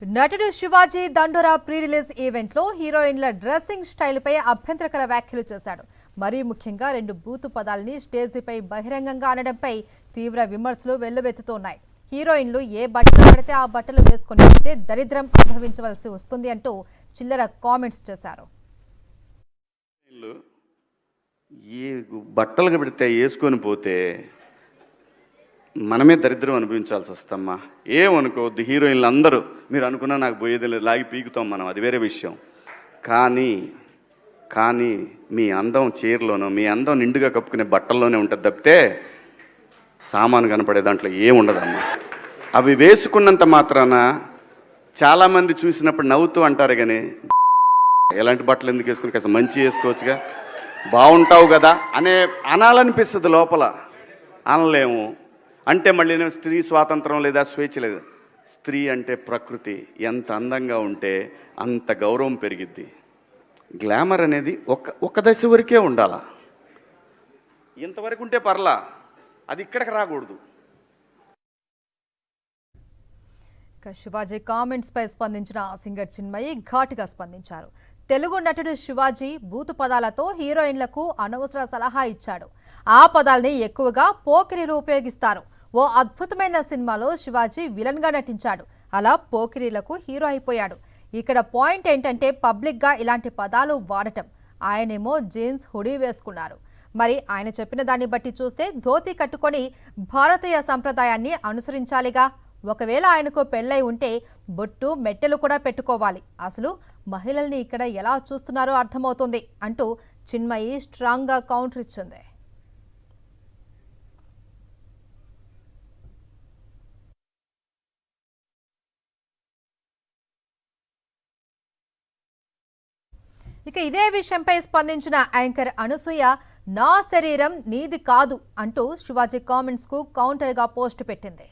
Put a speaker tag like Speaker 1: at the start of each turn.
Speaker 1: నటుడు శివాజీ దండోరా pre release event లో హీరోయిన్ల డ్రెస్సింగ్ స్టైల్ పై అభ్యంతరకర వ్యాఖ్యలు చేశాడు. మరీ ముఖ్యంగా రెండు బూతు పదాలని స్టేజీపై బహిరంగంగా అనడంపై తీవ్ర విమర్శలు వెల్లువెత్తుతున్నాయి. హీరోయిన్లు ఏ బట్టలు పడితే ఆ బట్టలు వేసుకుని వెళ్తే దరిద్రం అనుభవించవలసి వస్తుంది అంటూ చిల్లర కామెంట్స్ చేశారు.
Speaker 2: ఏ బట్టలు పెడితే వేసుకొని పోతే మనమే దరిద్రం అనుభవించాల్సి వస్తమ్మా. ఏమనుకోవద్దు, హీరోయిన్లు అందరూ మీరు అనుకున్నా నాకు పోయేది లేదు, లాగి పీకుతాం మనం, అది వేరే విషయం. కానీ మీ అందం చీరలోనో మీ అందం నిండుగా కప్పుకునే బట్టల్లోనే ఉంటుంది తప్పితే సామాను కనపడే దాంట్లో ఏముండదమ్మా. అవి వేసుకున్నంత మాత్రాన చాలామంది చూసినప్పుడు నవ్వుతూ అంటారు, కానీ ఎలాంటి బట్టలు ఎందుకు వేసుకుని కాస్త మంచి వేసుకోవచ్చుగా, బాగుంటావు కదా అనాలనిపిస్తుంది లోపల. అనలేము అంటే మళ్ళీ స్త్రీ స్వాతంత్రం లేదా స్వేచ్ఛ లేదు. స్త్రీ అంటే ప్రకృతి, ఎంత అందంగా ఉంటే అంత గౌరవం పెరిగిద్ది. గ్లామర్ అనేది ఒక దశ వరకే ఉండాలా, ఇంతవరకు ఉంటే పర్లా, అది ఇక్కడికి రాకూడదు.
Speaker 1: శివాజీ కామెంట్స్ పై స్పందించిన సింగర్ చిన్మయి ఘాటుగా స్పందించారు. తెలుగు నటుడు శివాజీ బూతు పదాలతో హీరోయిన్లకు అనవసర సలహా ఇచ్చాడు. ఆ పదాల్ని ఎక్కువగా పోకిరీలు ఉపయోగిస్తారు. ఓ అద్భుతమైన సినిమాలో శివాజీ విలన్ గా నటించాడు. అలా పోకిరీలకు హీరో అయిపోయాడు. ఇక్కడ పాయింట్ ఏంటంటే పబ్లిక్ గా ఇలాంటి పదాలు వాడటం. ఆయనేమో జీన్స్ హుడీ వేసుకున్నారు. మరి ఆయన చెప్పిన దాన్ని బట్టి చూస్తే ధోతి కట్టుకొని భారతీయ సంప్రదాయాన్ని అనుసరించాలిగా. ఒకవేళ ఆయనకు పెళ్ళై ఉంటే బొట్టు మెట్టెలు కూడా పెట్టుకోవాలి. అసలు మహిళల్ని ఇక్కడ ఎలా చూస్తున్నారో అర్థమవుతుంది అంటూ చిన్మయి స్ట్రాంగ్ గా కౌంటర్ ఇచ్చింది. ఇక ఇదే విషయంపై స్పందించిన యాంకర్ అనసూయ నా శరీరం నీది కాదు అంటూ శివాజీ కామెంట్స్ కు కౌంటర్ గా పోస్ట్ పెట్టింది.